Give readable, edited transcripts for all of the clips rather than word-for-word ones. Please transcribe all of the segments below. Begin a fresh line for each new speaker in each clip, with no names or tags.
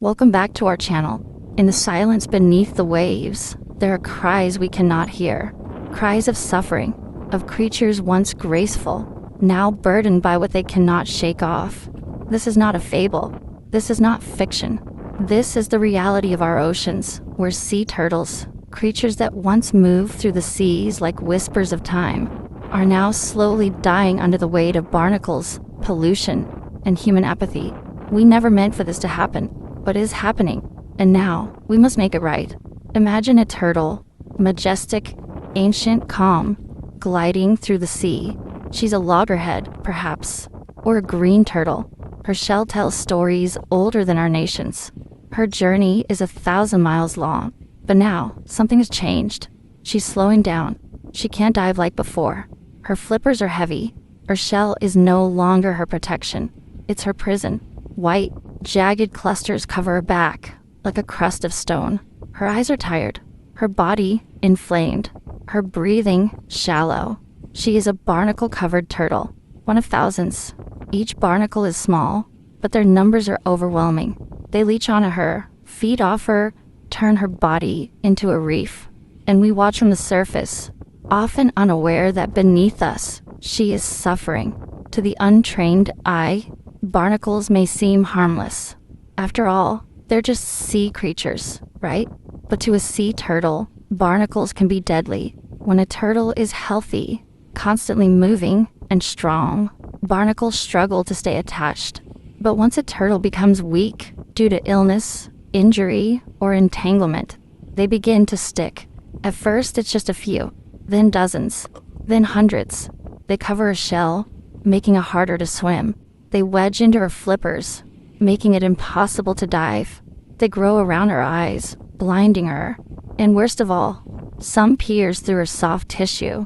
Welcome back to our channel. In the silence beneath the waves, there are cries we cannot hear. Cries of suffering, of creatures once graceful, now burdened by what they cannot shake off. This is not a fable. This is not fiction. This is the reality of our oceans, where sea turtles, creatures that once moved through the seas like whispers of time, are now slowly dying under the weight of barnacles, pollution, and human apathy. We never meant for this to happen, but it is happening, and now we must make it right. Imagine a turtle, majestic, ancient, calm, gliding through the sea. She's a loggerhead, perhaps, or a green turtle. Her shell tells stories older than our nations. Her journey is 1,000 miles long, but now something has changed. She's slowing down. She can't dive like before. Her flippers are heavy. Her shell is no longer her protection. It's her prison. White, jagged clusters cover her back, like a crust of stone. Her eyes are tired, her body inflamed, her breathing shallow. She is a barnacle-covered turtle, one of thousands. Each barnacle is small, but their numbers are overwhelming. They leech onto her, feed off her, turn her body into a reef. And we watch from the surface, often unaware that beneath us, she is suffering. To the untrained eye, barnacles may seem harmless. After all, they're just sea creatures, right? But to a sea turtle, barnacles can be deadly. When a turtle is healthy, constantly moving, and strong, barnacles struggle to stay attached. But once a turtle becomes weak due to illness, injury, or entanglement, they begin to stick. At first, it's just a few, then dozens, then hundreds. They cover her shell, making it harder to swim. They wedge into her flippers, making it impossible to dive. They grow around her eyes, blinding her. And worst of all, some pierce through her soft tissue,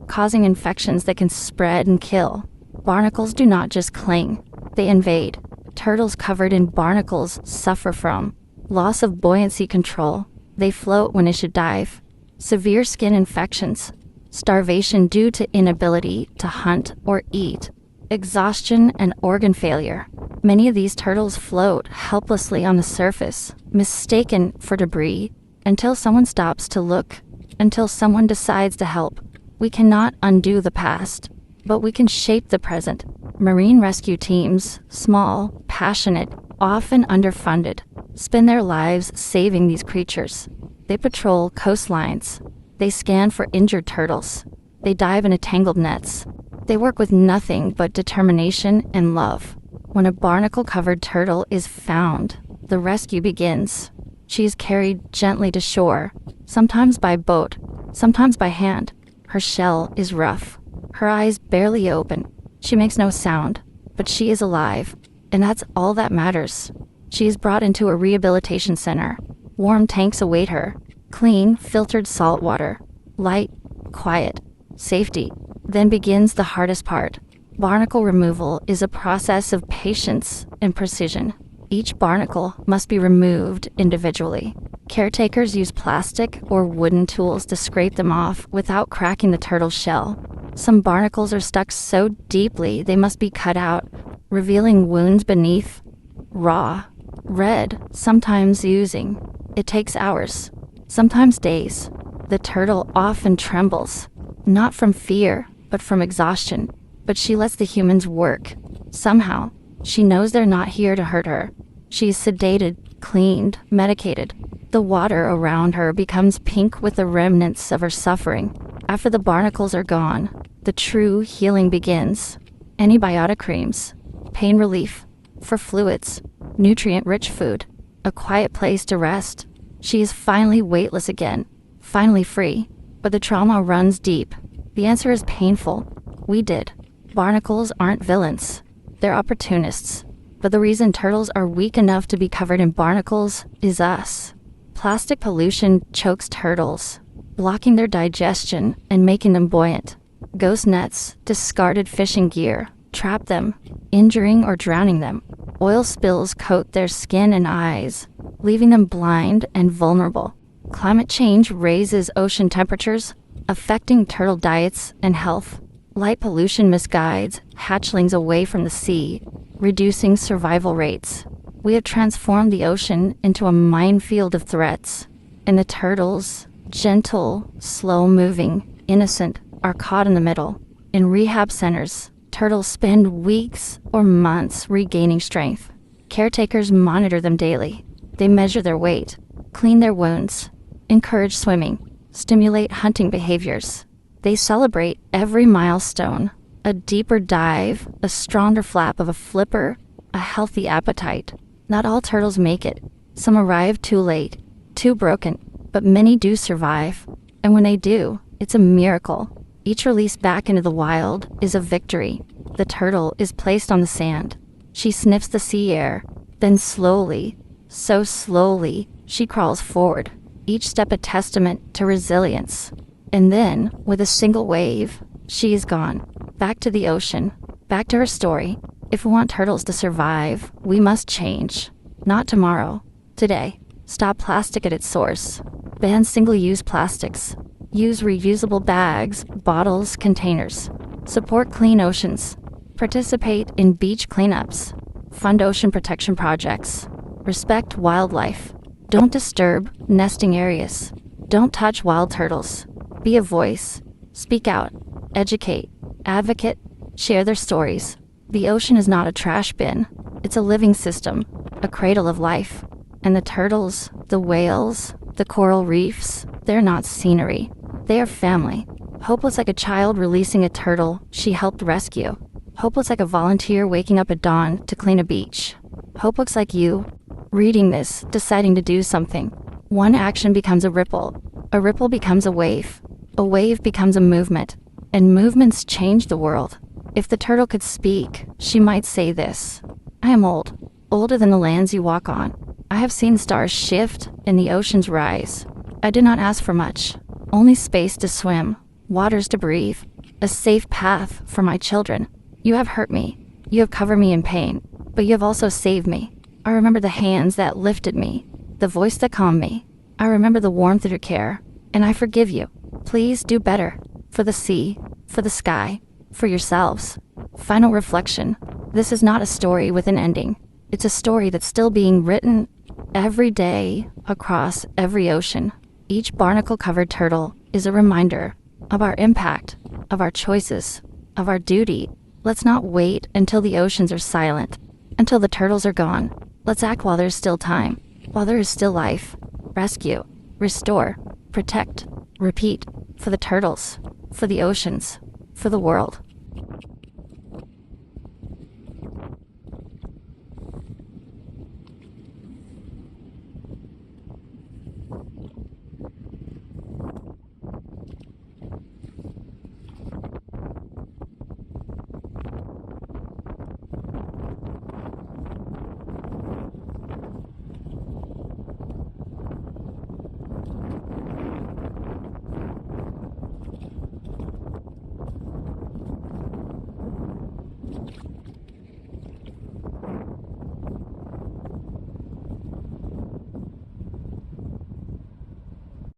causing infections that can spread and kill. Barnacles do not just cling, they invade. Turtles covered in barnacles suffer from loss of buoyancy control. They float when they should dive. Severe skin infections, starvation due to inability to hunt or eat, exhaustion and organ failure. Many of these turtles float helplessly on the surface, mistaken for debris, until someone stops to look, until someone decides to help. We cannot undo the past, but we can shape the present. Marine rescue teams, small, passionate, often underfunded, spend their lives saving these creatures. They patrol coastlines. They scan for injured turtles. They dive into tangled nets. They work with nothing but determination and love. When a barnacle-covered turtle is found, the rescue begins. She is carried gently to shore, sometimes by boat, sometimes by hand. Her shell is rough. Her eyes barely open. She makes no sound, but she is alive, and that's all that matters. She is brought into a rehabilitation center. Warm tanks await her. Clean, filtered salt water. Light, quiet, safety. Then begins the hardest part. Barnacle removal is a process of patience and precision. Each barnacle must be removed individually. Caretakers use plastic or wooden tools to scrape them off without cracking the turtle's shell. Some barnacles are stuck so deeply they must be cut out, revealing wounds beneath. Raw, red, sometimes oozing. It takes hours, sometimes days. The turtle often trembles, not from fear, but from exhaustion. But she lets the humans work. Somehow, she knows they're not here to hurt her. She's sedated, cleaned, medicated. The water around her becomes pink with the remnants of her suffering. After the barnacles are gone, the true healing begins. Antibiotic creams, pain relief, for fluids, nutrient-rich food, a quiet place to rest. She is finally weightless again, finally free. But the trauma runs deep. The answer is painful. We did. Barnacles aren't villains. They're opportunists. But the reason turtles are weak enough to be covered in barnacles is us. Plastic pollution chokes turtles, blocking their digestion and making them buoyant. Ghost nets, discarded fishing gear, trap them, injuring or drowning them. Oil spills coat their skin and eyes, leaving them blind and vulnerable. Climate change raises ocean temperatures, affecting turtle diets and health. Light pollution misguides hatchlings away from the sea, reducing survival rates. We have transformed the ocean into a minefield of threats, and the turtles, gentle, slow-moving, innocent, are caught in the middle. In rehab centers, turtles spend weeks or months regaining strength. Caretakers monitor them daily. They measure their weight, clean their wounds, encourage swimming, stimulate hunting behaviors. They celebrate every milestone, a deeper dive, a stronger flap of a flipper, a healthy appetite. Not all turtles make it. Some arrive too late, too broken, but many do survive. And when they do, it's a miracle. Each release back into the wild is a victory. The turtle is placed on the sand. She sniffs the sea air, then slowly, so slowly, she crawls forward, each step a testament to resilience. And then, with a single wave, she is gone. Back to the ocean, back to her story. If we want turtles to survive, we must change. Not tomorrow, today. Stop plastic at its source. Ban single-use plastics. Use reusable bags, bottles, containers. Support clean oceans. Participate in beach cleanups. Fund ocean protection projects. Respect wildlife. Don't disturb nesting areas. Don't touch wild turtles. Be a voice. Speak out. Educate. Advocate. Share their stories. The ocean is not a trash bin. It's a living system, a cradle of life. And the turtles, the whales, the coral reefs, they're not scenery. They are family. Hope was like a child releasing a turtle she helped rescue. Hope looks like a volunteer waking up at dawn to clean a beach. Hope looks like you, reading this, deciding to do something. One action becomes a ripple becomes a wave becomes a movement, and movements change the world. If the turtle could speak, she might say this: I am old, older than the lands you walk on. I have seen stars shift and the oceans rise. I did not ask for much, only space to swim, waters to breathe, a safe path for my children. You have hurt me. You have covered me in pain, but you have also saved me. I remember the hands that lifted me, the voice that calmed me. I remember the warmth of your care, and I forgive you. Please do better. For the sea, for the sky, for yourselves. Final reflection. This is not a story with an ending. It's a story that's still being written every day across every ocean. Each barnacle-covered turtle is a reminder of our impact, of our choices, of our duty. Let's not wait until the oceans are silent, until the turtles are gone. Let's act while there's still time, while there is still life. Rescue, restore, protect, repeat. For the turtles, for the oceans, for the world.